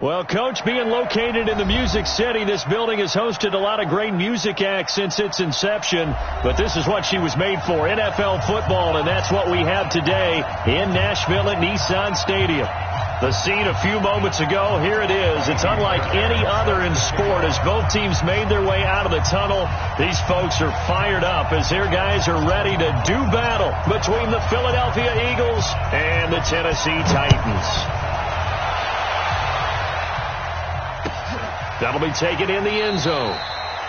Well, Coach, being located in the Music City, this building has hosted a lot of great music acts since its inception. But this is what she was made for, NFL football, and that's what we have today in Nashville at Nissan Stadium. The scene a few moments ago, here it is. It's unlike any other in sport as both teams made their way out of the tunnel. These folks are fired up as their guys are ready to do battle between the Philadelphia Eagles and the Tennessee Titans. That'll be taken in the end zone.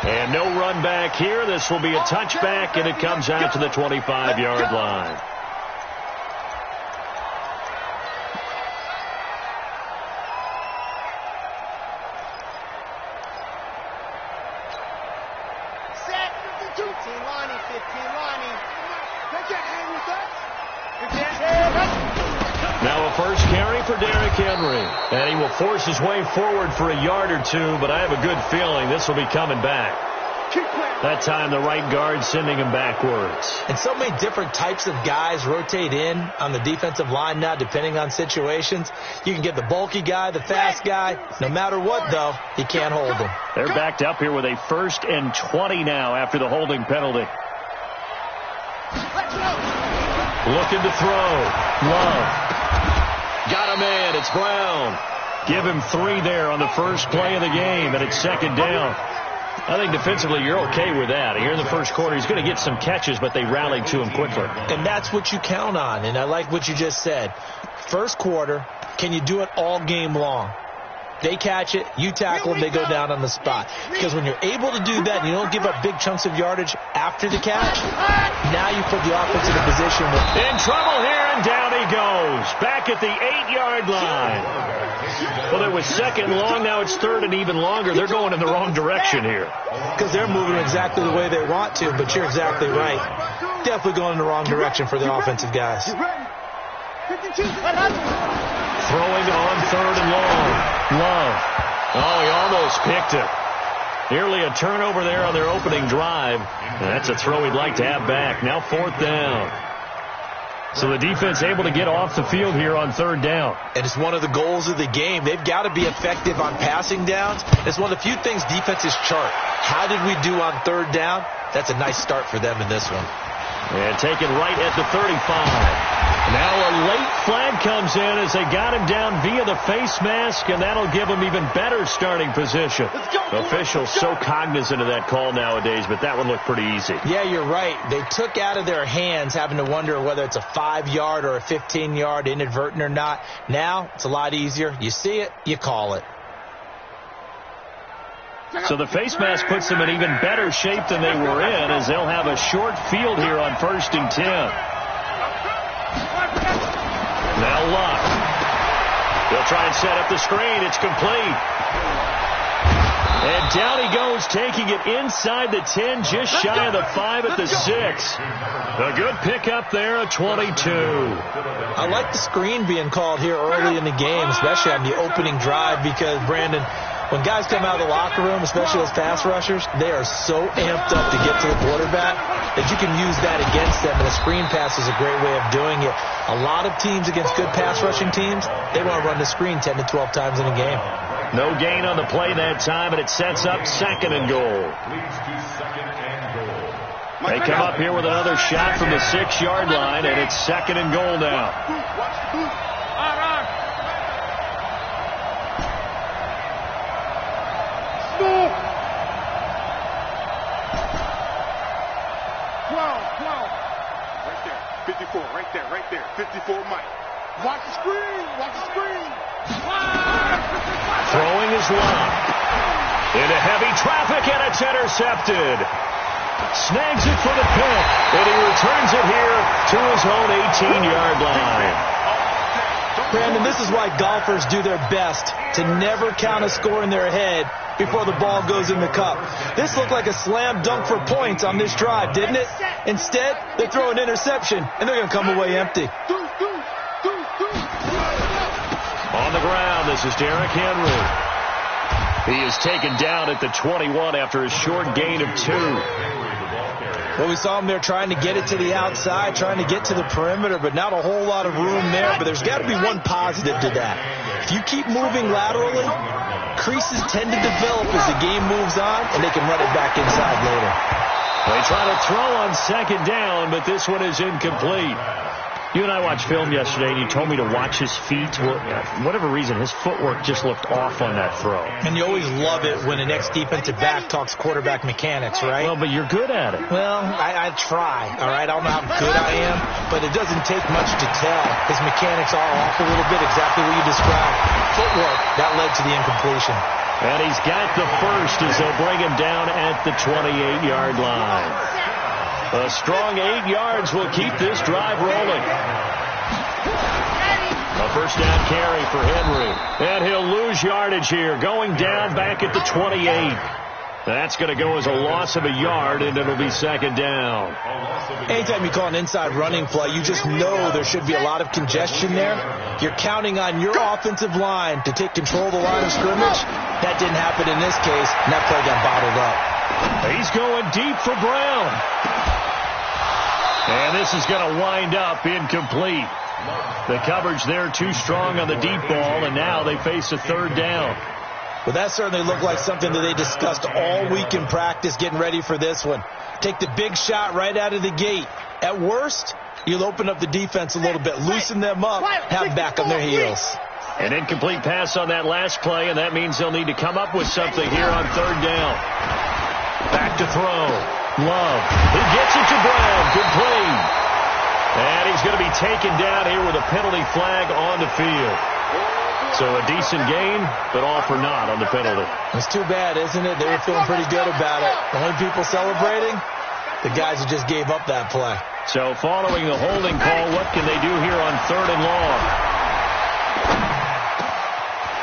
And no run back here. This will be a touchback, and it comes out to the 25-yard line. Set 52. 15 Lonnie, 15 Lonnie. Take that hand with us. Now a first carry for Derrick Henry. And he will force his way forward for a yard or two, but I have a good feeling this will be coming back. That time the right guard sending him backwards. And so many different types of guys rotate in on the defensive line now depending on situations. You can get the bulky guy, the fast guy. No matter what, though, you can't hold him. They're backed up here with a 1st and 20 now after the holding penalty. Looking to throw. Love. Got a man. It's Brown. Give him 3 there on the first play of the game, and it's 2nd down. I think defensively you're okay with that. Here in the first quarter, he's going to get some catches, but they rallied to him quickly. And that's what you count on, and I like what you just said. First quarter, can you do it all game long? They catch it, you tackle them, they go down on the spot. Because when you're able to do that and you don't give up big chunks of yardage after the catch, now you put the offense in a position where... In trouble here, and down he goes. Back at the 8-yard line. Well, it was 2nd long, now it's 3rd and even longer. They're going in the wrong direction here. Because they're moving exactly the way they want to, but you're exactly right. Definitely going in the wrong direction for the offensive guys. Throwing on 3rd and long. Love. Oh, he almost picked it. Nearly a turnover there on their opening drive. And that's a throw he'd like to have back. Now 4th down. So the defense able to get off the field here on 3rd down. And it's one of the goals of the game. They've got to be effective on passing downs. It's one of the few things defenses chart. How did we do on 3rd down? That's a nice start for them in this one. And taken right at the 35. Now a late flag comes in as they got him down via the face mask, and that'll give him even better starting position. Officials so cognizant of that call nowadays, but that one looked pretty easy. Yeah, you're right. They took out of their hands having to wonder whether it's a 5-yard or a 15-yard inadvertent or not. Now it's a lot easier. You see it, you call it. So the face mask puts them in even better shape than they were in as they'll have a short field here on 1st and 10. Now Luck. They'll try and set up the screen. It's complete. And down he goes, taking it inside the 10, just shy of the 5 at the 6. A good pickup there, a 22. I like the screen being called here early in the game, especially on the opening drive, because, Brandon, when guys come out of the locker room, especially those pass rushers, they are so amped up to get to the quarterback that you can use that against them, and a screen pass is a great way of doing it. A lot of teams against good pass rushing teams, they want to run the screen 10 to 12 times in a game. No gain on the play that time, and it sets up 2nd and goal. They come up here with another shot from the 6-yard line, and it's 2nd and goal now. Right there. 54 Mike. Watch the screen. Throwing is Love. Into heavy traffic, and it's intercepted. Snags it for the pick, and he returns it here to his own 18-yard line. Brandon, this is why golfers do their best to never count a score in their head before the ball goes in the cup. This looked like a slam dunk for points on this drive, didn't it? Instead, they throw an interception, and they're going to come away empty. On the ground, this is Derrick Henry. He is taken down at the 21 after a short gain of 2. Well, we saw him there trying to get it to the outside, trying to get to the perimeter, but not a whole lot of room there. But there's got to be one positive to that. If you keep moving laterally, creases tend to develop as the game moves on, and they can run it back inside later. They try to throw on second down, but this one is incomplete. You and I watched film yesterday, and you told me to watch his feet. Well, for whatever reason, his footwork just looked off on that throw. And you always love it when an ex-defensive back talks quarterback mechanics, right? Well, but you're good at it. Well, I try, all right? I don't know how good I am, but it doesn't take much to tell. His mechanics are off a little bit, exactly what you described. Footwork, that led to the incompletion. And he's got the first as they'll bring him down at the 28-yard line. A strong 8 yards will keep this drive rolling. A first down carry for Henry. And he'll lose yardage here, going down back at the 28. That's going to go as a loss of a yard, and it'll be second down. Anytime you call an inside running play, you just know there should be a lot of congestion there. You're counting on your offensive line to take control of the line of scrimmage. That didn't happen in this case, and that play got bottled up. He's going deep for Brown. And this is going to wind up incomplete. The coverage there too strong on the deep ball, and now they face a third down. Well, that certainly looked like something that they discussed all week in practice getting ready for this one. Take the big shot right out of the gate. At worst, you'll open up the defense a little bit, loosen them up, have them back on their heels. An incomplete pass on that last play, and that means they'll need to come up with something here on third down. Back to throw. Love. He gets it to Brown. Complete. And he's going to be taken down here with a penalty flag on the field. So a decent gain, but all for naught on the penalty. It's too bad, isn't it? They were feeling pretty good about it. The only people celebrating, the guys who just gave up that play. So following the holding call, what can they do here on third and long?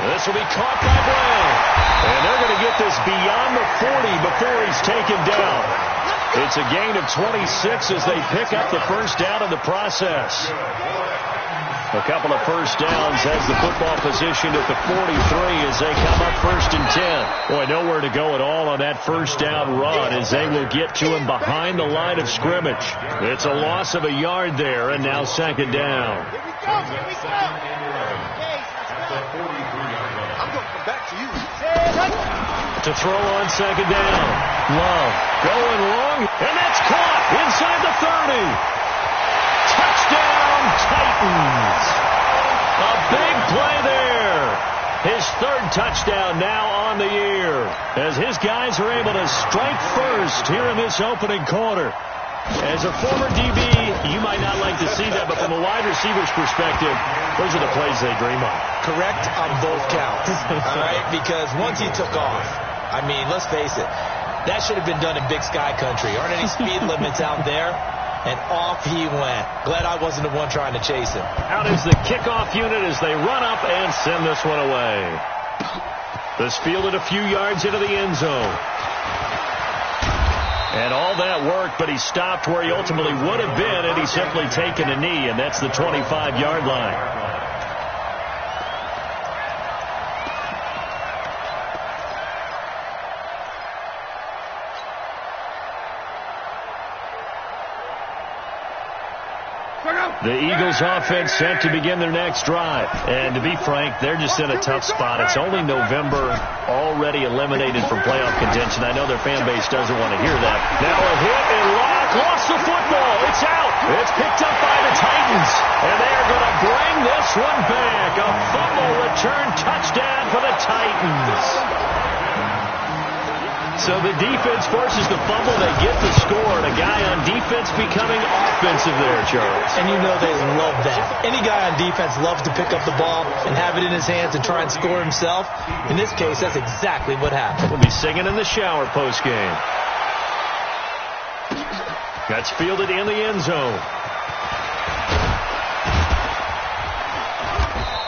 This will be caught by Brown. And they're going to get this beyond the 40 before he's taken down. It's a gain of 26 as they pick up the first down in the process. A couple of first downs has the football positioned at the 43 as they come up first and 10. Boy, nowhere to go at all on that first down run as they will get to him behind the line of scrimmage. It's a loss of a yard there, and now second down. Here we go. Here we go. I'm going to come back to you. To throw on second down. Love going long, and that's caught inside the 30. Touchdown, Titans. A big play there. His third touchdown now on the year as his guys are able to strike first here in this opening quarter. As a former DB, you might not like to see that, but from a wide receiver's perspective, those are the plays they dream of. Correct on both counts, all right? Because once he took off, I mean, let's face it, that should have been done in Big Sky Country. Aren't any speed limits out there? And off he went. Glad I wasn't the one trying to chase him. Out is the kickoff unit as they run up and send this one away. This fielded a few yards into the end zone. And all that worked, but he stopped where he ultimately would have been, and he's simply taken a knee, and that's the 25-yard line. The Eagles offense set to begin their next drive. And to be frank, they're just in a tough spot. It's only November, already eliminated from playoff contention. I know their fan base doesn't want to hear that. Now a hit and Locke lost the football. It's out. It's picked up by the Titans. And they are going to bring this one back. A fumble return touchdown for the Titans. So the defense forces the fumble. They get the score, and a guy on defense becoming offensive there, Charles. And you know they love that. Any guy on defense loves to pick up the ball and have it in his hands and try and score himself. In this case, that's exactly what happened. We'll be singing in the shower postgame. That's fielded in the end zone.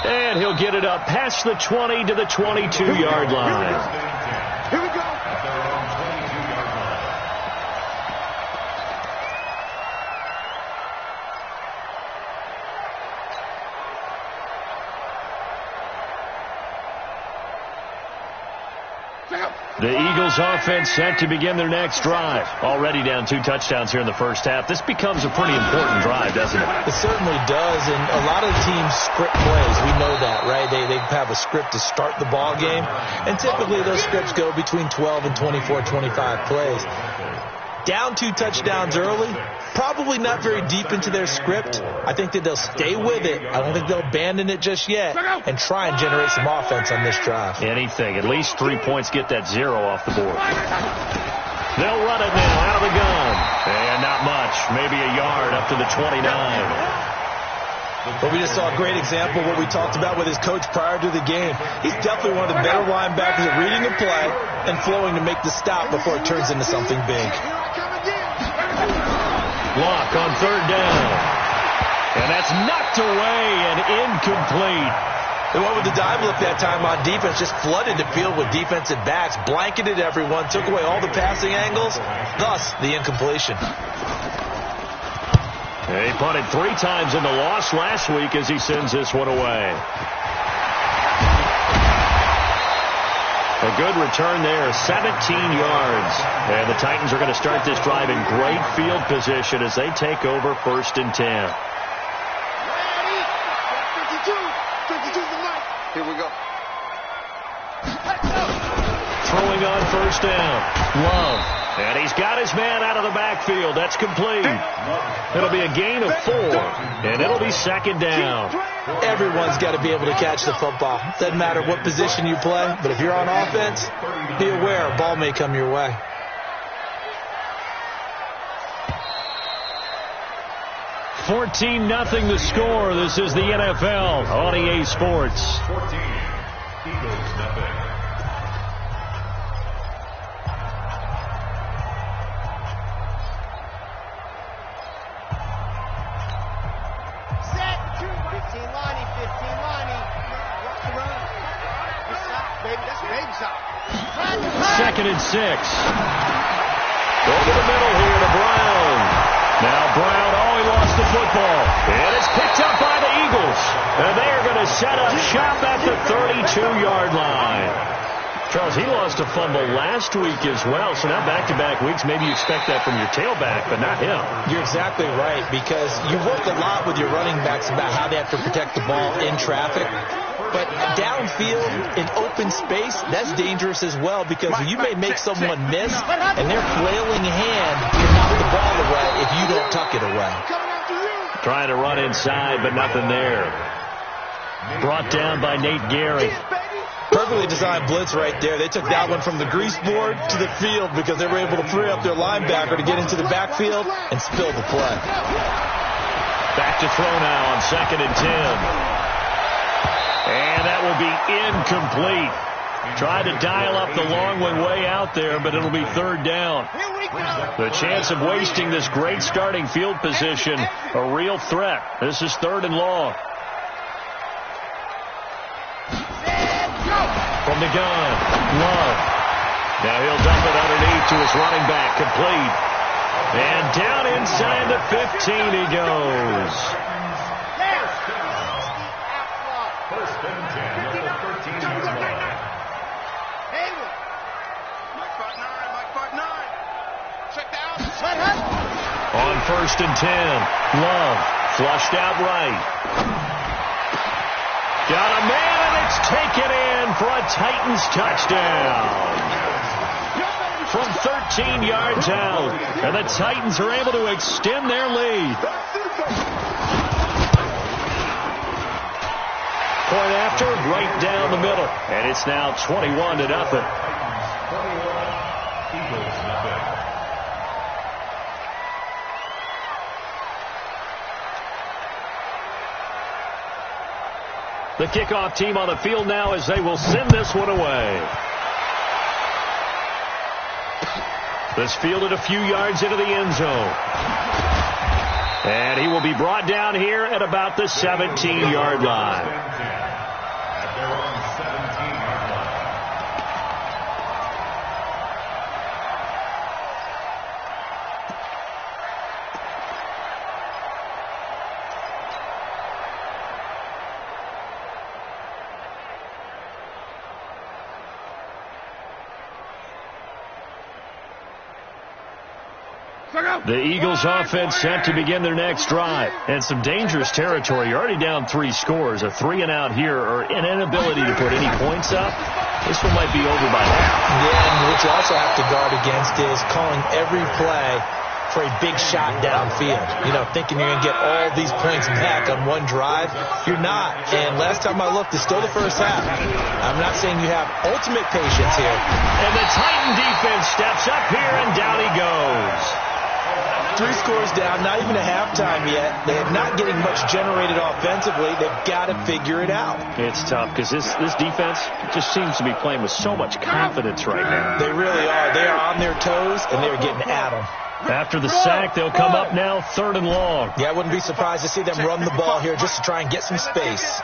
And he'll get it up past the 20 to the 22-yard line. Here we go. The Eagles offense set to begin their next drive. Already down 2 touchdowns here in the first half. This becomes a pretty important drive, doesn't it? It certainly does, and a lot of teams script plays. We know that, right? They have a script to start the ball game, and typically those scripts go between 12 and 24, 25 plays. Down 2 touchdowns early, probably not very deep into their script. I think that they'll stay with it. I don't think they'll abandon it just yet and try and generate some offense on this drive. Anything. At least 3 points, get that 0 off the board. They'll run it now out of the gun. And not much. Maybe a yard up to the 29. But we just saw a great example of what we talked about with his coach prior to the game. He's definitely one of the better linebackers at reading a play and flowing to make the stop before it turns into something big. Block on 3rd down. And that's knocked away and incomplete. And what with the dime look that time on defense, just flooded the field with defensive backs, blanketed everyone, took away all the passing angles, thus the incompletion. He punted 3 times in the loss last week as he sends this one away. A good return there, 17 yards. And the Titans are going to start this drive in great field position as they take over 1st and 10. Here we go. Throwing on 1st down. Love. And he's got his man out of the backfield. That's complete. It'll be a gain of 4. And it'll be 2nd down. Everyone's got to be able to catch the football. Doesn't matter what position you play, but if you're on offense, be aware a ball may come your way. $14-0 the score. This is the NFL on EA Sports. 14. Eagles nothing. Second and 6. Over the middle here to Brown. Now Brown, he lost the football. And it's picked up by the Eagles. And they are going to set up shop at the 32-yard line. Charles, he lost a fumble last week as well. So now back-to-back weeks, maybe you expect that from your tailback, but not him. You're exactly right, because you work a lot with your running backs about how they have to protect the ball in traffic. But downfield in open space, that's dangerous as well, because you may make someone miss, and their flailing hand can knock the ball away if you don't tuck it away. Trying to run inside, but nothing there. Brought down by Nate Gary. Perfectly designed blitz right there. They took that one from the grease board to the field because they were able to free up their linebacker to get into the backfield and spill the play. Back to throw now on 2nd and 10. And that will be incomplete. Tried to dial up the long one way out there, but it'll be 3rd down. The chance of wasting this great starting field position, a real threat. This is 3rd and long. From the gun, Love. Now he'll dump it underneath to his running back, complete. And down inside the 15 he goes. First and 10 at the 13-yard line. On 1st and 10, Love flushed out right. Got a man, and it's taken in for a Titans touchdown. From 13 yards out, and the Titans are able to extend their lead. Point after, right down the middle, and it's now 21-0. 21, Eagles nothing. The kickoff team on the field now as they will send this one away. This fielded a few yards into the end zone. And he will be brought down here at about the 17-yard line. At their own 17-yard line. The Eagles offense set to begin their next drive. And some dangerous territory. You're already down 3 scores. A 3-and-out here or an inability to put any points up. This one might be over by now. Yeah, and what you also have to guard against is calling every play for a big shot downfield. You know, thinking you're going to get all these points back on one drive. You're not. And last time I looked, it's still the first half. I'm not saying you have ultimate patience here. And the Titan defense steps up here, and down he goes. 3 scores down, not even a halftime yet. They're not getting much generated offensively. They've got to figure it out. It's tough because this defense just seems to be playing with so much confidence right now. They really are. They are on their toes, and they're getting at them. After the sack, they'll come up now 3rd and long. Yeah, I wouldn't be surprised to see them run the ball here just to try and get some space.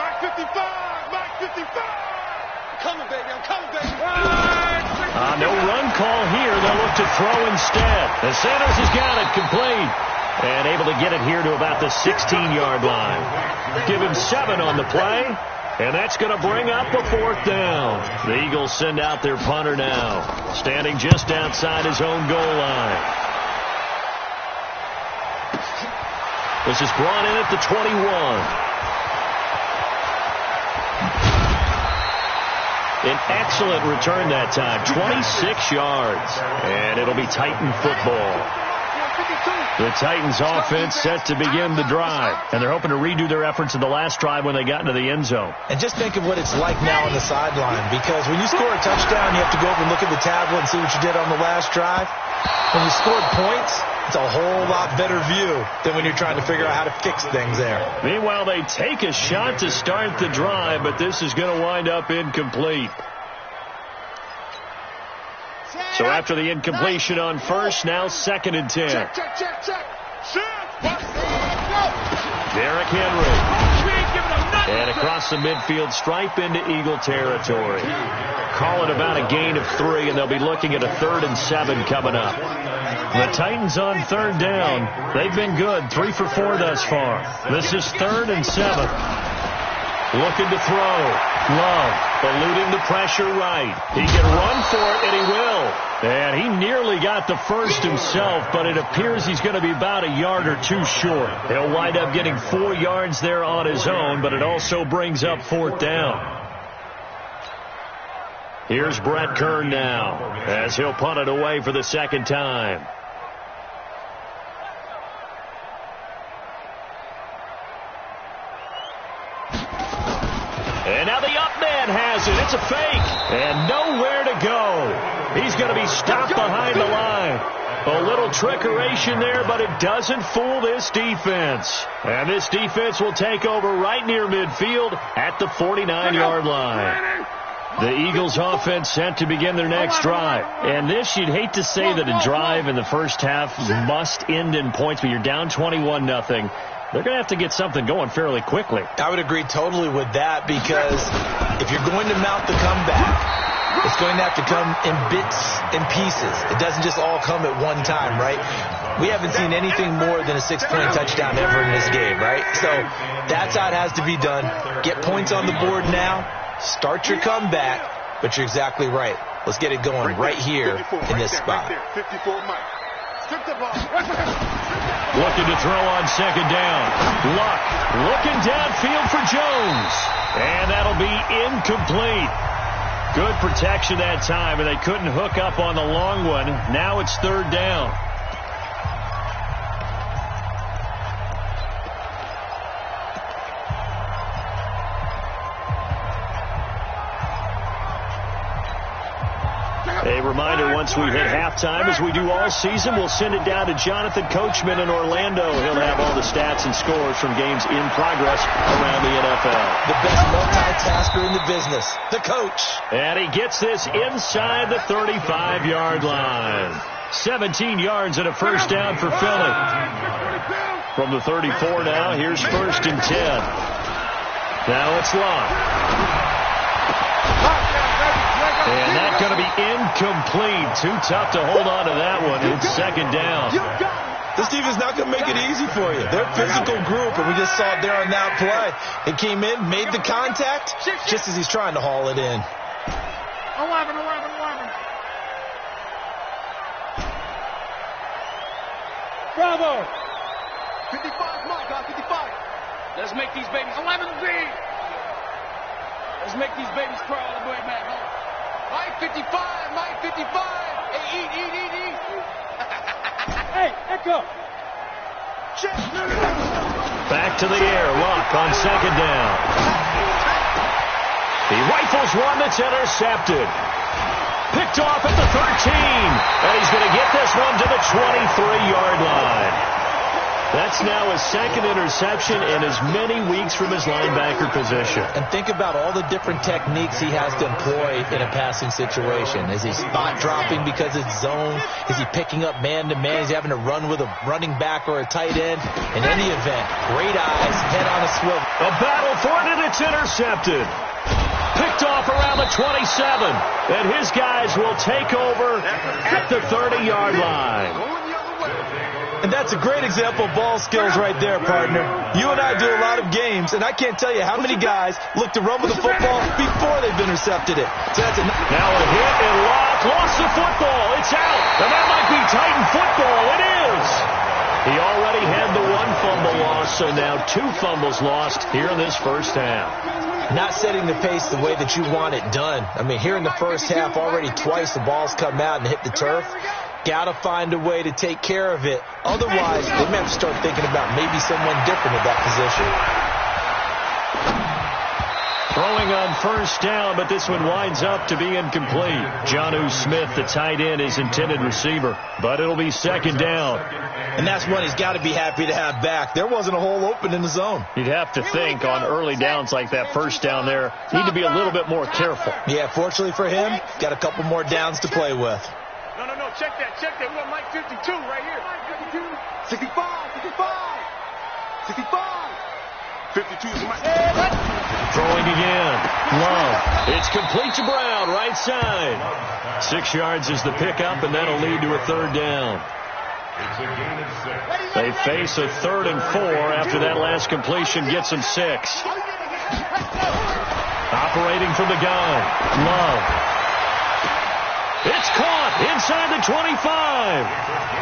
Mark 55! Mark 55! I'm coming, baby. I'm coming, baby. No run call here. They'll look to throw instead. And Sanders has got it complete. And able to get it here to about the 16-yard line. Give him 7 on the play. And that's going to bring up a 4th down. The Eagles send out their punter now. Standing just outside his own goal line. This is brought in at the 21. An excellent return that time, 26 yards. And it'll be Titan football. The Titans offense set to begin the drive. And they're hoping to redo their efforts in the last drive when they got into the end zone. And just think of what it's like now on the sideline. Because when you score a touchdown, you have to go over and look at the tablet and see what you did on the last drive. When you scored points, it's a whole lot better view than when you're trying to figure out how to fix things there. Meanwhile, they take a shot to start the drive, but this is going to wind up incomplete. So after the incompletion on first, now 2nd and 10. Check. Derrick Henry. And across the midfield stripe into Eagle territory. Call it about a gain of 3, and they'll be looking at a 3rd and 7 coming up. The Titans on 3rd down. They've been good, 3 for 4 thus far. This is 3rd and 7. Looking to throw. Love eluding the pressure right. He can run for it, and he will. And he nearly got the first himself, but it appears he's going to be about a yard or 2 short. He'll wind up getting 4 yards there on his own, but it also brings up 4th down. Here's Brett Kern now, as he'll punt it away for the 2nd time. And now the up man has it. It's a fake. And nowhere to go. He's going to be stopped behind the line. A little trickeration there, but it doesn't fool this defense. And this defense will take over right near midfield at the 49-yard line. The Eagles offense set to begin their next drive. And this, you'd hate to say that a drive in the first half must end in points, but you're down 21-0. They're going to have to get something going fairly quickly. I would agree totally with that, because if you're going to mount the comeback, it's going to have to come in bits and pieces. It doesn't just all come at one time, right? We haven't seen anything more than a 6-point touchdown ever in this game, right? So that's how it has to be done. Get points on the board now. Start your comeback. But you're exactly right. Let's get it going right here in this spot. Looking to throw on 2nd down. Luck looking downfield for Jones. And that'll be incomplete. Good protection that time, and they couldn't hook up on the long one. Now it's 3rd down. A reminder, once we hit halftime, as we do all season, we'll send it down to Jonathan Coachman in Orlando. He'll have all the stats and scores from games in progress around the NFL. The best multitasker in the business, the coach. And he gets this inside the 35-yard line. 17 yards and a first down for Philly. From the 34 now, here's 1st and 10. Now it's Locke. And that's going to be incomplete. Too tough to hold on to that one. It's 2nd down. This defense is not going to make it easy for you. They're a physical group, and we just saw it there on that play. It came in, made the contact, just as he's trying to haul it in. 11. Bravo. 55, my God, 55. Let's make these babies 11B. Let's make these babies cry all the way back home. Mike 55, Mike 55. Hey, eat. Hey, echo. Back to the air. Luck on second down. He rifles one that's intercepted. Picked off at the 13. And he's going to get this one to the 23-yard line. That's now his second interception in as many weeks from his linebacker position. And think about all the different techniques he has to employ in a passing situation. Is he spot dropping because it's zone? Is he picking up man-to-man? Is he having to run with a running back or a tight end? In any event, great eyes, head on a swivel. A battle for it, and it's intercepted. Picked off around the 27. And his guys will take over at the 30-yard line. And that's a great example of ball skills right there, partner. You and I do a lot of games, and I can't tell you how many guys look to run with the football before they've intercepted it. So that's now a hit and Locke lost the football. It's out. And that might be Titan football. It is. He already had the one fumble loss, so now 2 fumbles lost here in this first half. Not setting the pace the way that you want it done. I mean, here in the first half, already twice the ball's come out and hit the turf. Got to find a way to take care of it. Otherwise, they may have to start thinking about maybe someone different at that position. Throwing on first down, but this one winds up to be incomplete. Jonnu Smith, the tight end, is intended receiver, but it'll be second down. And that's one he's got to be happy to have back. There wasn't a hole open in the zone. You'd have to think on early downs like that first down there, need to be a little bit more careful. Yeah, fortunately for him, got a couple more downs to play with. No, check that. We got Mike 52 right here. Mike 52. 65. 52 is Mike. Throwing again. Love. It's complete to Brown, right side. 6 yards is the pickup, and that'll lead to a third down. They face a 3rd and 4 after that last completion gets them 6. Operating from the gun. Love. It's caught inside the 25.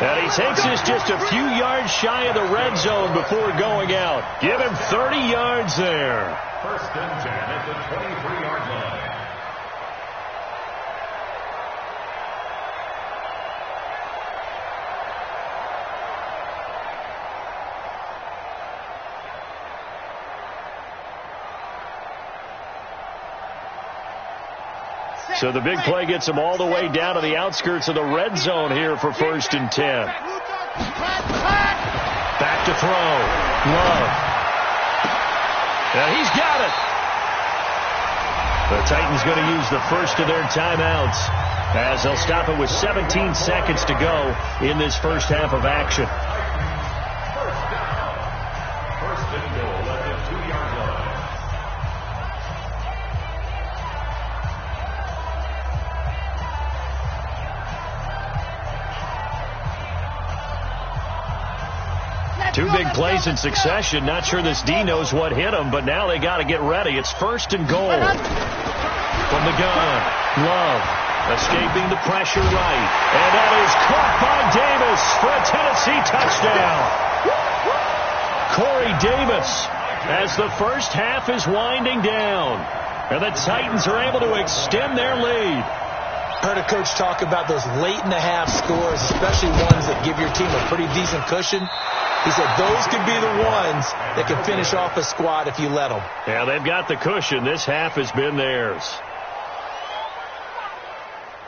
And he takes us just a few yards shy of the red zone before going out. Give him 30 yards there. First and 10 at the 23-yard line. So the big play gets him all the way down to the outskirts of the red zone here for first and 10. Back to throw. Love. Now he's got it. The Titans going to use the first of their timeouts as they'll stop it with 17 seconds to go in this first half of action. First and goal at the 2-yard line. Two big plays in succession. Not sure this D knows what hit him, but now they got to get ready. It's first and goal. From the gun, Love escaping the pressure right. And that is caught by Davis for a Tennessee touchdown. Corey Davis as the first half is winding down. And the Titans are able to extend their lead. Heard a coach talk about those late-in-the-half scores, especially ones that give your team a pretty decent cushion. He said those could be the ones that can finish off a squad if you let them. Yeah, they've got the cushion. This half has been theirs.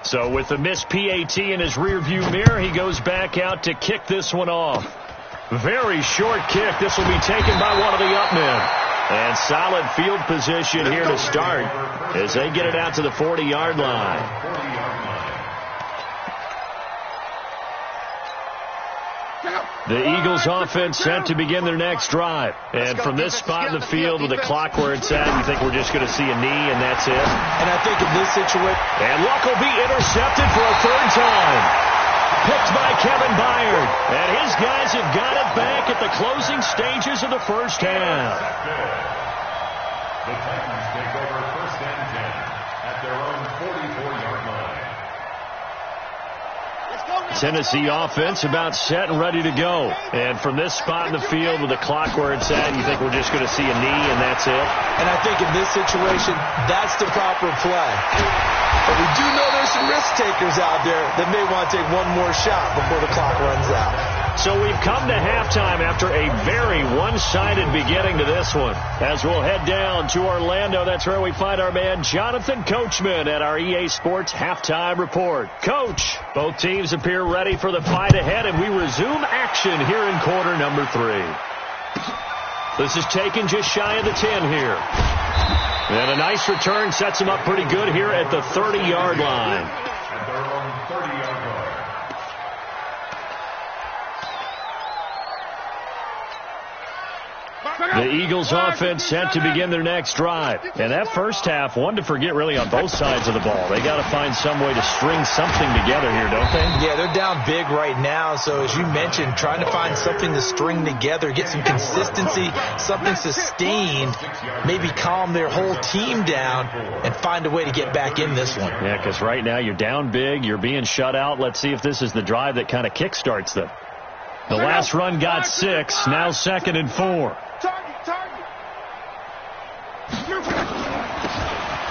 So with the missed PAT in his rearview mirror, he goes back out to kick this one off. Very short kick. This will be taken by one of the up men. And solid field position here to start as they get it out to the 40-yard line. The Eagles offense set to begin their next drive. And from this spot in the field with the clock where it's at, you think we're just going to see a knee and that's it? And I think in this situation... And Luck will be intercepted for a 3rd time. Picked by Kevin Byard. And his guys have got it back at the closing stages of the first half. The Titans take over first and 10 at their own 44-yard line. Tennessee offense about set and ready to go. And from this spot in the field with the clock where it's at, you think we're just going to see a knee and that's it? And I think in this situation, that's the proper play. But we do know there's some risk takers out there that may want to take one more shot before the clock runs out. So we've come to halftime after a very one-sided beginning to this one. As we'll head down to Orlando, that's where we find our man Jonathan Coachman at our EA Sports Halftime Report. Coach, both teams appear ready for the fight ahead, and we resume action here in quarter number 3. This is taken just shy of the 10 here. And a nice return sets him up pretty good here at the 30-yard line. At their own 30-yard line. The Eagles offense set to begin their next drive. And that first half, one to forget really on both sides of the ball. They got to find some way to string something together here, don't they? Yeah, they're down big right now. So as you mentioned, trying to find something to string together, get some consistency, something sustained, maybe calm their whole team down and find a way to get back in this one. Yeah, because right now you're down big, you're being shut out. Let's see if this is the drive that kind of kickstarts them. The last run got 6, now 2nd and 4.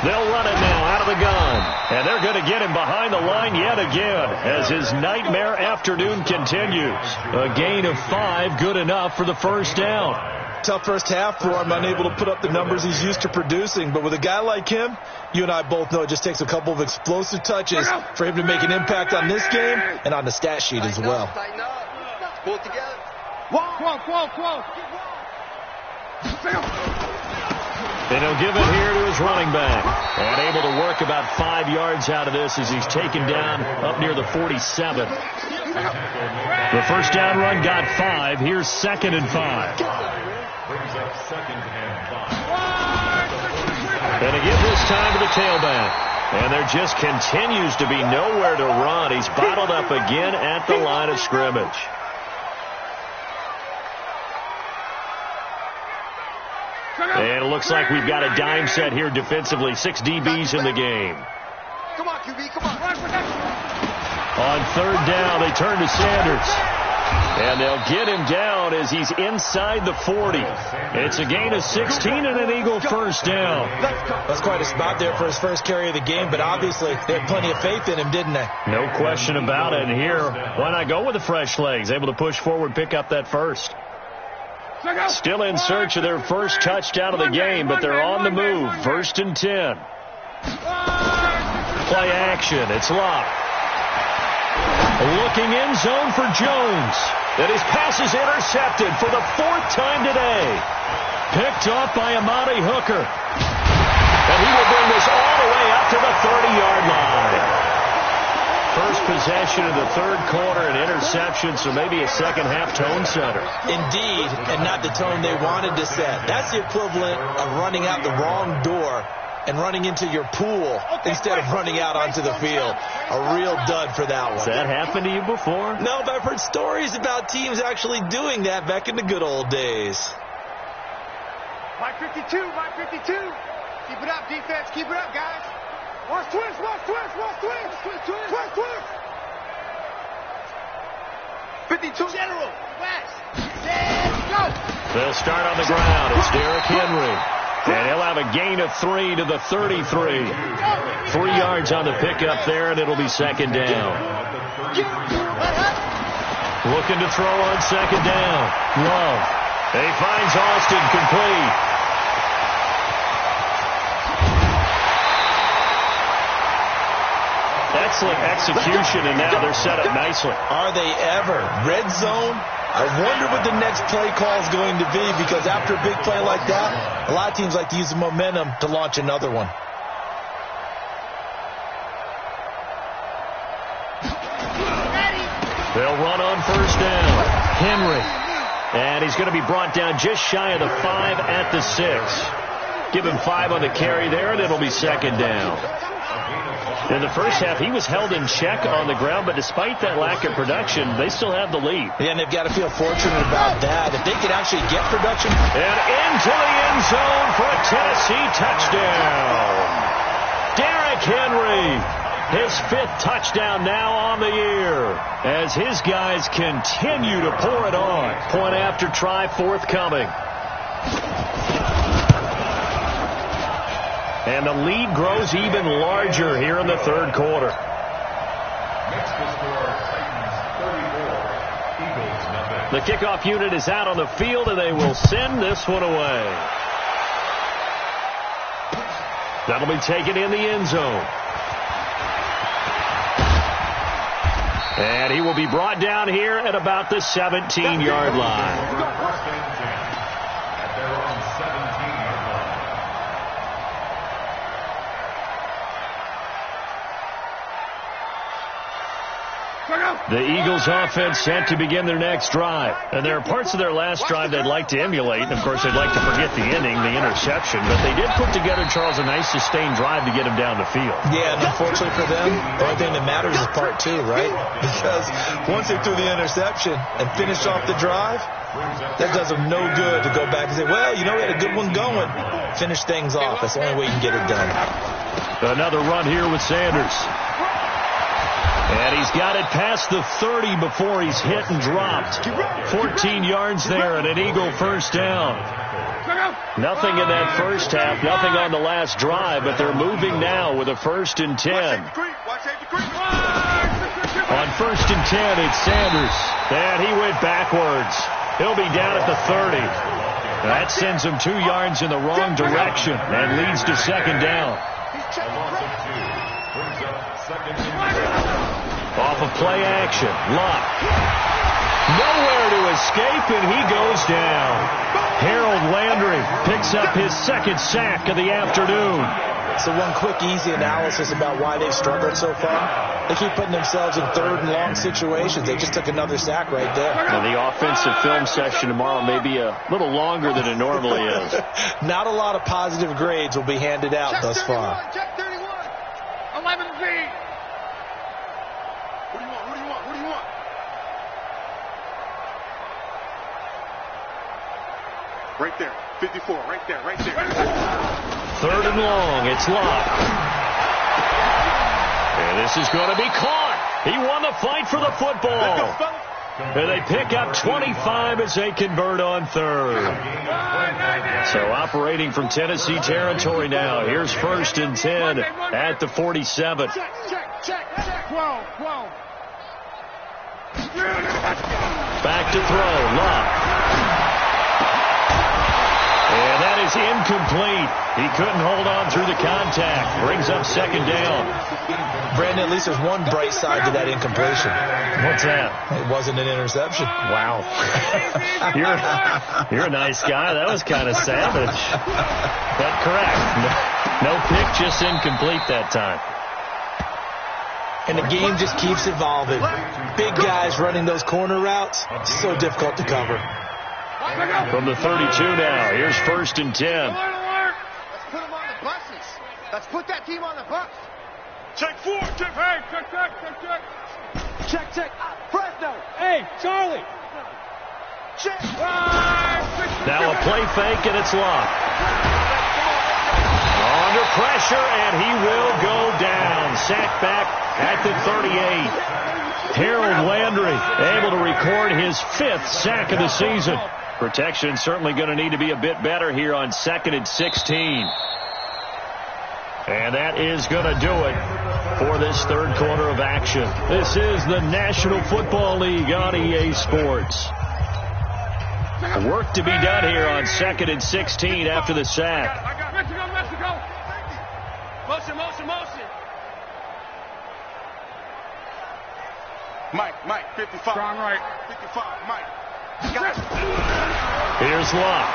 They'll run it now out of the gun. And they're going to get him behind the line yet again as his nightmare afternoon continues. A gain of 5, good enough for the first down. Tough first half for him, unable to put up the numbers he's used to producing. But with a guy like him, you and I both know it just takes a couple of explosive touches for him to make an impact on this game and on the stat sheet as well. Tighten up. Pull it together. And he'll give it here to his running back. And able to work about 5 yards out of this as he's taken down up near the 47. The first down run got 5. Here's 2nd and 5. Brings up 2nd and 5. And again this time to the tailback. And there just continues to be nowhere to run. He's bottled up again at the line of scrimmage. And it looks like we've got a dime set here defensively. 6 DBs in the game. Come on, QB, come on. On 3rd down, they turn to Sanders. And they'll get him down as he's inside the 40. It's a gain of 16 and an Eagle first down. That's quite a spot there for his first carry of the game, but obviously they had plenty of faith in him, didn't they? No question about it. And here, why not go with the fresh legs? Able to push forward, pick up that first. Still in search of their first touchdown of the game, but they're on the move. 1st and 10. Play action. It's Locke. Looking in zone for Jones. And his pass is intercepted for the 4th time today. Picked off by Amani Hooker. And he will bring this all the way up to the 30-yard line. First possession of the 3rd quarter, an interception, so maybe a second-half tone setter. Indeed, and not the tone they wanted to set. That's the equivalent of running out the wrong door and running into your pool instead of running out onto the field. A real dud for that one. Has that happened to you before? No, but I've heard stories about teams actually doing that back in the good old days. Mike 52. Keep it up, defense. Keep it up, guys. Watch twist. 52. General. West. Go. They'll start on the ground. It's Derrick Henry. And he'll have a gain of 3 to the 33. 3 yards on the pickup there, and it'll be 2nd down. Looking to throw on 2nd down. Love. And he finds Austin complete. Excellent execution, and now they're set up nicely. Are they ever? Red zone? I wonder what the next play call is going to be, because after a big play like that, a lot of teams like to use the momentum to launch another one. They'll run on 1st down. Henry. And he's going to be brought down just shy of the 5 at the 6. Give him 5 on the carry there, and it'll be 2nd down. In the first half, he was held in check on the ground, but despite that lack of production, they still have the lead. Yeah, and they've got to feel fortunate about that. If they could actually get production. And into the end zone for a Tennessee touchdown. Derrick Henry. His 5th touchdown now on the year as his guys continue to pour it on. Point after try forthcoming. And the lead grows even larger here in the third quarter. Next to score, Titans 34, Eagles nothing. The kickoff unit is out on the field, and they will send this one away. That'll be taken in the end zone. And he will be brought down here at about the 17-yard line. First and 10 at their own 17-yard line. The Eagles offense set to begin their next drive. And there are parts of their last drive they'd like to emulate. And, of course, they'd like to forget the ending, the interception. But they did put together, Charles, a nice sustained drive to get him down the field. Yeah, and unfortunately for them, the only thing that matters is part 2, right? Because once they threw the interception and finished off the drive, that does them no good to go back and say, well, you know, we had a good one going. Finish things off. That's the only way you can get it done. Another run here with Sanders. And he's got it past the 30 before he's hit and dropped. 14 yards there and an Eagle first down. Nothing in that first half, nothing on the last drive, but they're moving now with a 1st and 10. On 1st and 10, it's Sanders. And he went backwards. He'll be down at the 30. That sends him 2 yards in the wrong direction and leads to 2nd down. Off of play action. Luck. Nowhere to escape, and he goes down. Harold Landry picks up his 2nd sack of the afternoon. So one quick, easy analysis about why they've struggled so far. They keep putting themselves in 3rd and long situations. They just took another sack right there. Now, the offensive film session tomorrow may be a little longer than it normally is. Not a lot of positive grades will be handed out thus far. Check 31. 11 feet. Who do you want? Who do you want? Who do you want? Right there. 54. Right there. Right there. 3rd and long. It's Locke. And this is going to be caught. He won the fight for the football. And they pick up 25 as they convert on 3rd. So operating from Tennessee territory now. Here's 1st and 10 at the 47. Check. 12. Back to throw. Locke. And that is incomplete. He couldn't hold on through the contact. Brings up 2nd down. Brandon, at least there's one bright side to that incompletion. What's that? It wasn't an interception. Wow. You're a nice guy. That was kind of savage. But correct. No pick, just incomplete that time. And the game just keeps evolving. Big guys running those corner routes, so difficult to cover. From the 32 now, here's 1st and 10. Let's put them on the buses. Let's put that team on the bus. Check 4. Check. Hey, check. Check. Fresno. Hey, Charlie. Check. Now a play fake, and it's Locke. Under pressure, and he will go down. Sacked back at the 38. Harold Landry able to record his 5th sack of the season. Protection certainly going to need to be a bit better here on 2nd and 16. And that is going to do it for this 3rd quarter of action. This is the National Football League on EA Sports. Work to be done here on 2nd and 16 after the sack. Mexico. Motion. Mike, 55. Strong right. 55, Mike. Here's Locke.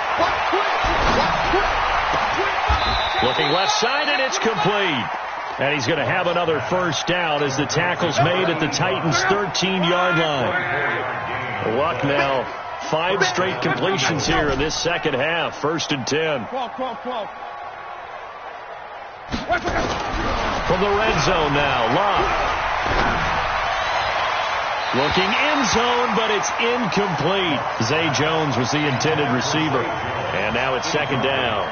Looking left side, and it's complete. And he's going to have another 1st down as the tackle's made at the Titans' 13-yard line. Locke now 5 straight completions here in this 2nd half. 1st and 10. 12. From the red zone now, Locke. Looking end zone, but it's incomplete. Zay Jones was the intended receiver. And now it's 2nd down.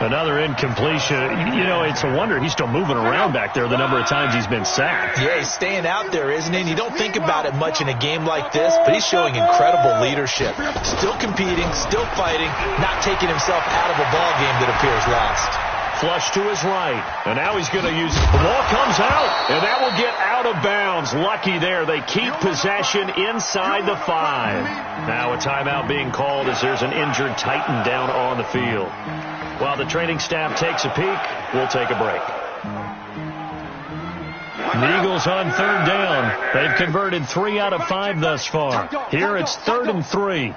Another incompletion. You know, it's a wonder he's still moving around back there the number of times he's been sacked. Yeah, he's staying out there, isn't he? And you don't think about it much in a game like this, but he's showing incredible leadership. Still competing, still fighting, not taking himself out of a ball game that appears lost. Flush to his right, and now he's going to use the ball comes out, and that will get out of bounds. Lucky there. They keep possession inside the 5. Now a timeout being called as there's an injured Titan down on the field. While the training staff takes a peek, we'll take a break. The Eagles on third down. They've converted 3 out of 5 thus far. Here it's 3rd and 3.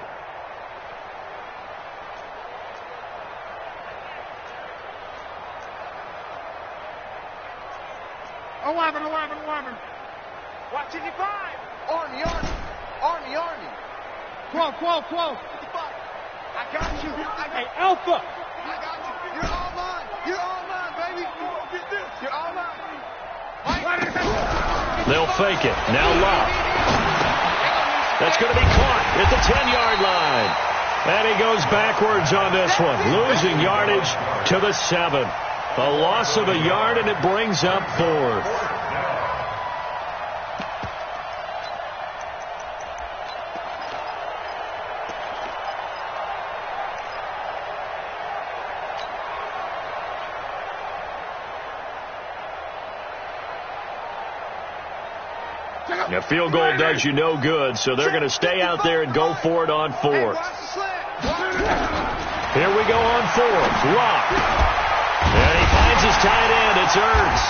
Watch 55. Army. 12. 55. I got you. Hey, Alpha. I got you. You're all mine. You're all mine, baby. Get this. You're all mine. They'll fake it. Now Locke. That's going to be caught at the 10-yard line. And he goes backwards on this one, losing yardage to the 7. A loss of a yard, and it brings up 4th. A field goal does you no good, so they're going to stay out there and go for it on 4th. Here we go on 4th. Locke. And he finds his tight end. It's Ertz.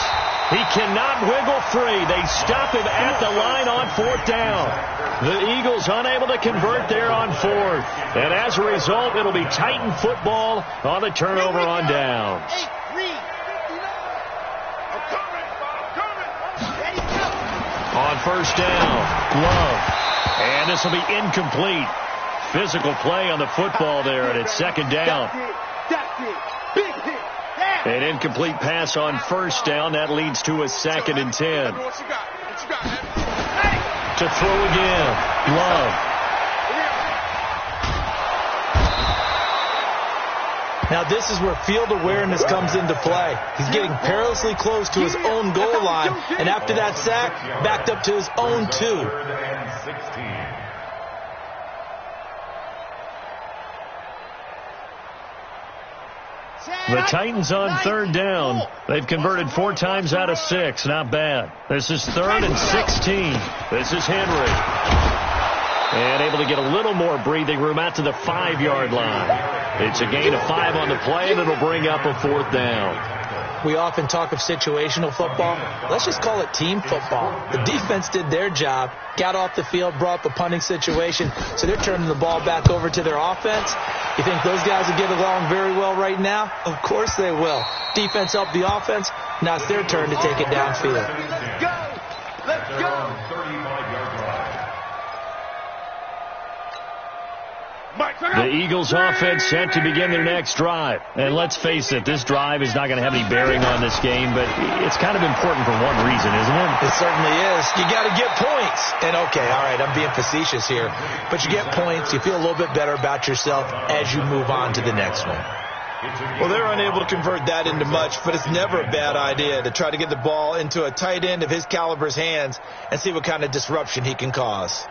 He cannot wiggle free. They stop him at the line on 4th down. The Eagles unable to convert there on 4th. And as a result, it'll be Titan football on the turnover on down. On 1st down, Love. And this will be incomplete. Physical play on the football there, and it's 2nd down. An incomplete pass on 1st down. That leads to a 2nd and 10. To throw again, Love. Now this is where field awareness comes into play. He's getting perilously close to his own goal line, and after that sack, backed up to his own 2. The Titans on 3rd down. They've converted 4 times out of 6. Not bad. This is 3rd and 16. This is Henry. And able to get a little more breathing room out to the 5-yard line. It's a gain of 5 on the play, and it'll bring up a 4th down. We often talk of situational football. Let's just call it team football. The defense did their job, got off the field, brought up a punting situation, so they're turning the ball back over to their offense. You think those guys will get along very well right now? Of course they will. Defense helped the offense. Now it's their turn to take it downfield. Let's go. Let's go. The Eagles offense set to begin their next drive. And let's face it, this drive is not going to have any bearing on this game, but it's kind of important for one reason, isn't it? It certainly is. You got to get points. And okay, all right, I'm being facetious here, but you get points, you feel a little bit better about yourself as you move on to the next one. Well, they're unable to convert that into much, but it's never a bad idea to try to get the ball into a tight end of his caliber's hands and see what kind of disruption he can cause.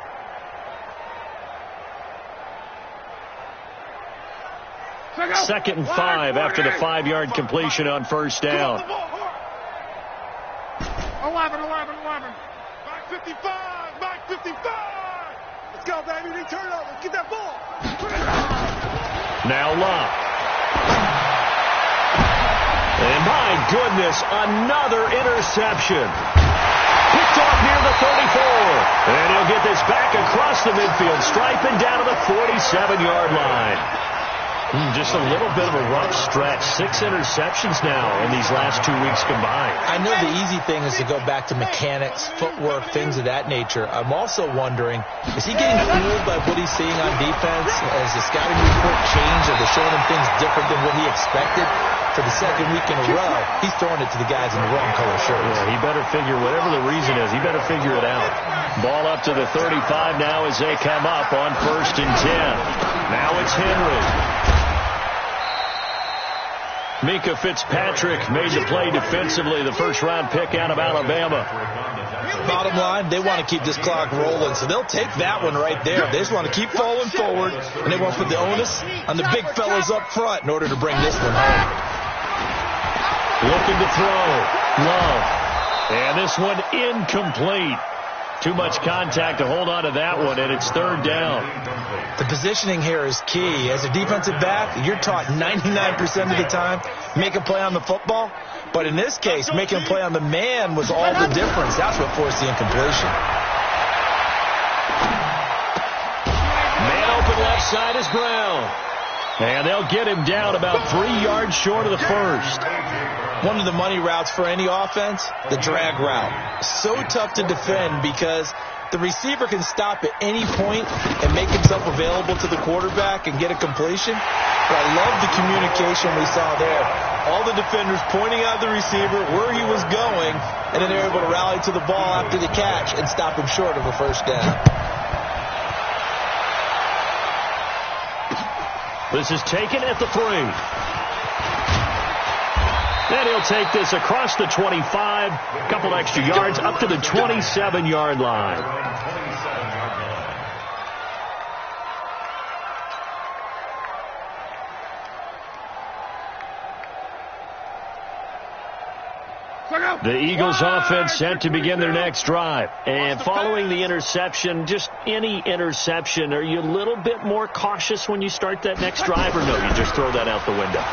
Second and 5 after the 5-yard completion on 1st down. 11. 55. 55. Let's go, baby. They turn over. Let's get that ball. Now Locke. And my goodness, another interception. Picked off near the 34. And he'll get this back across the midfield stripe and down to the 47-yard line. Just a little bit of a rough stretch. 6 interceptions now in these last 2 weeks combined. I know the easy thing is to go back to mechanics, footwork, things of that nature. I'm also wondering, is he getting fooled by what he's seeing on defense? Has the scouting report changed? Are they showing him things different than what he expected? For the second week in a row, he's throwing it to the guys in the wrong color shirts. Yeah, he better figure, whatever the reason is, he better figure it out. Ball up to the 35 now as they come up on 1st and 10. Now it's Henry. Mika Fitzpatrick made the play defensively, the first-round pick out of Alabama. Bottom line, they want to keep this clock rolling, so they'll take that one right there. They just want to keep falling forward, and they want to put the onus on the big fellas up front in order to bring this one home. Looking to throw. Love. And this one incomplete. Too much contact to hold on to that one, and it's third down. The positioning here is key. As a defensive back, you're taught 99% of the time, make a play on the football. But in this case, making a play on the man was all the difference. That's what forced the incompletion. Man open left side is Brown. And they'll get him down about 3 yards short of the first. One of the money routes for any offense, the drag route. So tough to defend because the receiver can stop at any point and make himself available to the quarterback and get a completion. But I love the communication we saw there. All the defenders pointing out the receiver, where he was going, and then they're able to rally to the ball after the catch and stop him short of a first down. This is taken at the 3. And he'll take this across the 25, a couple extra yards, up to the 27-yard line. The Eagles offense set to begin their next drive. And following the interception, just any interception, are you a little bit more cautious when you start that next drive, or no, you just throw that out the window?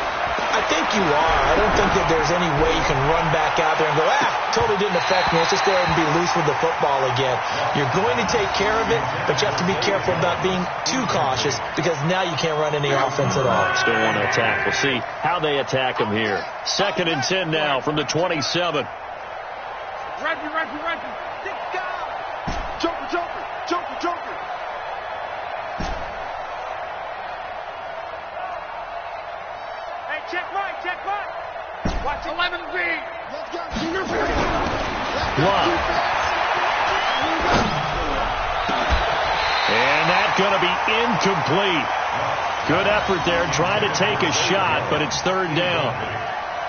I think you are. I don't think that there's any way you can run back out there and go, totally didn't affect me. Let's just go ahead and be loose with the football again. You're going to take care of it, but you have to be careful about being too cautious because now you can't run any offense at all. Still want to attack. We'll see how they attack him here. 2nd and 10 now from the 27. Reggie. Get down. Joker. Hey, check Mike. Watch 11B. Let's go. One. And that's going to be incomplete. Good effort there, trying to take a shot, but it's third down.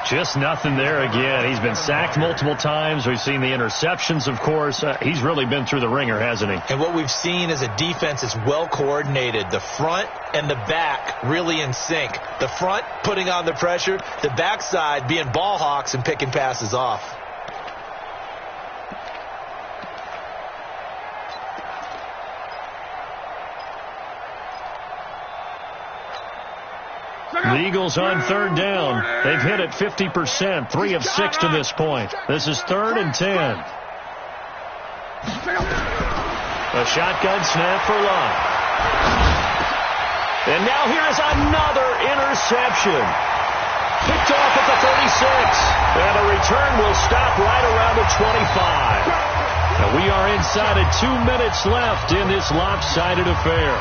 Just nothing there again. He's been sacked multiple times. We've seen the interceptions, of course. He's really been through the ringer, hasn't he? And what we've seen is a defense that's well coordinated. The front and the back really in sync. The front putting on the pressure. The backside being ball hawks and picking passes off. The Eagles on third down. They've hit it 50%, 3 of 6 to this point. This is 3rd and 10. A shotgun snap for Love. And now here is another interception. Picked off at the 36. And a return will stop right around the 25. And we are inside of 2 minutes left in this lopsided affair.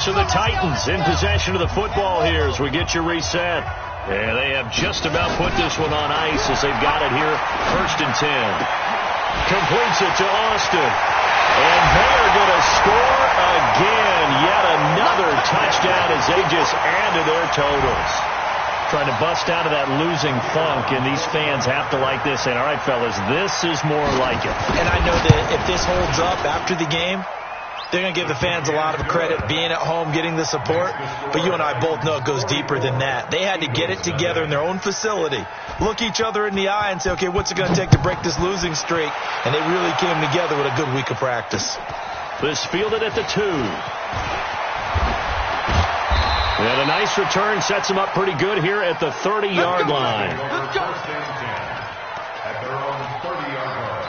So the Titans in possession of the football here as we get you reset. And they have just about put this one on ice as they've got it here. 1st and 10. Completes it to Austin. And they are going to score again. Yet another touchdown as they just add to their totals. Trying to bust out of that losing funk, and these fans have to like this. And all right, fellas, this is more like it. And I know that if this holds up after the game, they're going to give the fans a lot of credit being at home, getting the support. But you and I both know it goes deeper than that. They had to get it together in their own facility, look each other in the eye and say, okay, what's it going to take to break this losing streak? And they really came together with a good week of practice. This fielded at the 2. And a nice return sets them up pretty good here at the 30-yard line. Let's go. At their own 30-yard line.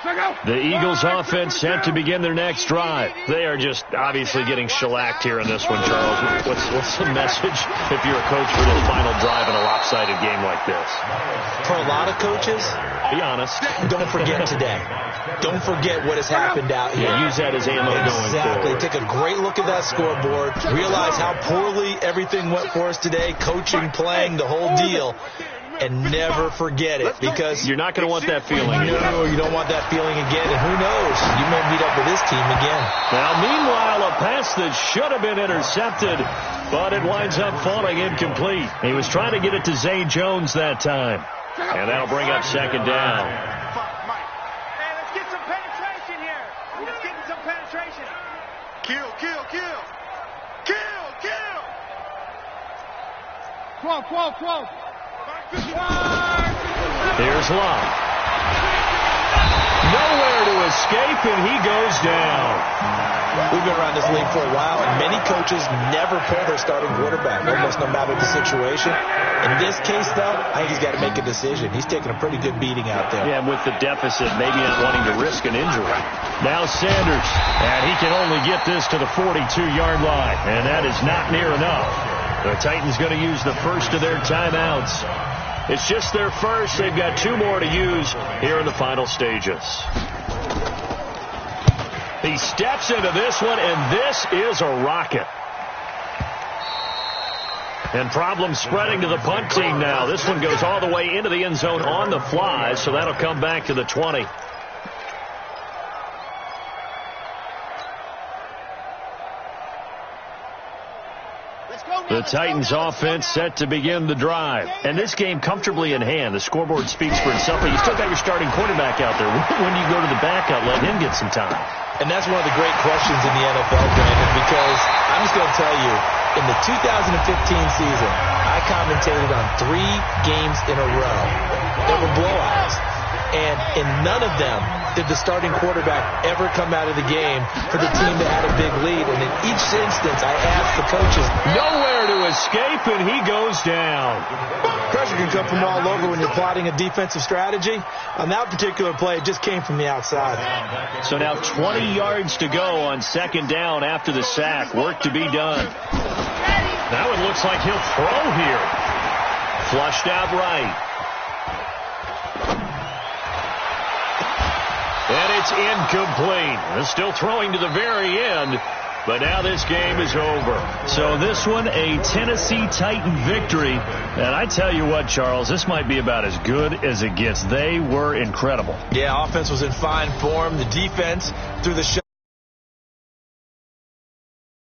The Eagles offense set to begin their next drive. They are just obviously getting shellacked here in this one, Charles. What's the message if you're a coach for this final drive in a lopsided game like this? For a lot of coaches, be honest, don't forget today. Don't forget what has happened out here. Yeah, use that as ammo going forward. Exactly. Take a great look at that scoreboard. Realize how poorly everything went for us today. Coaching, playing, the whole deal. And never forget it, because you're not going to want that feeling. No, you don't want that feeling again. And who knows? You may meet up with this team again. Now, meanwhile, a pass that should have been intercepted, but it winds up falling incomplete. He was trying to get it to Zay Jones that time. And that'll bring up second down. Hey, let's get some penetration here. Let's get some penetration. Kill. 12. Here's Love. Nowhere to escape, and he goes down. We've been around this league for a while, and many coaches never pull their starting quarterback, almost no matter the situation. In this case, though, I think he's got to make a decision. He's taking a pretty good beating out there. Yeah, and with the deficit, maybe not wanting to risk an injury. Now Sanders, and he can only get this to the 42-yard line, and that is not near enough. The Titans going to use the first of their timeouts. It's just their first. They've got 2 more to use here in the final stages. He steps into this one, and this is a rocket. And problems spreading to the punt team now. This one goes all the way into the end zone on the fly, so that'll come back to the 20. The Titans offense set to begin the drive. And this game comfortably in hand. The scoreboard speaks for itself, but you still got your starting quarterback out there. When do you go to the backup, let him get some time? And that's one of the great questions in the NFL, Brandon, because I'm just going to tell you, in the 2015 season, I commentated on 3 games in a row. They were blowouts. And in none of them did the starting quarterback ever come out of the game for the team that had a big lead. And in each instance, I asked the coaches, nowhere to escape, and he goes down. Pressure can come from all over when you're plotting a defensive strategy. On that particular play, it just came from the outside. So now 20 yards to go on second down after the sack. Work to be done. Now it looks like he'll throw here. Flushed out right. And it's incomplete. They're still throwing to the very end, but now this game is over. So this one, a Tennessee Titan victory. And I tell you what, Charles, this might be about as good as it gets. They were incredible. Yeah, offense was in fine form. The defense through the shot.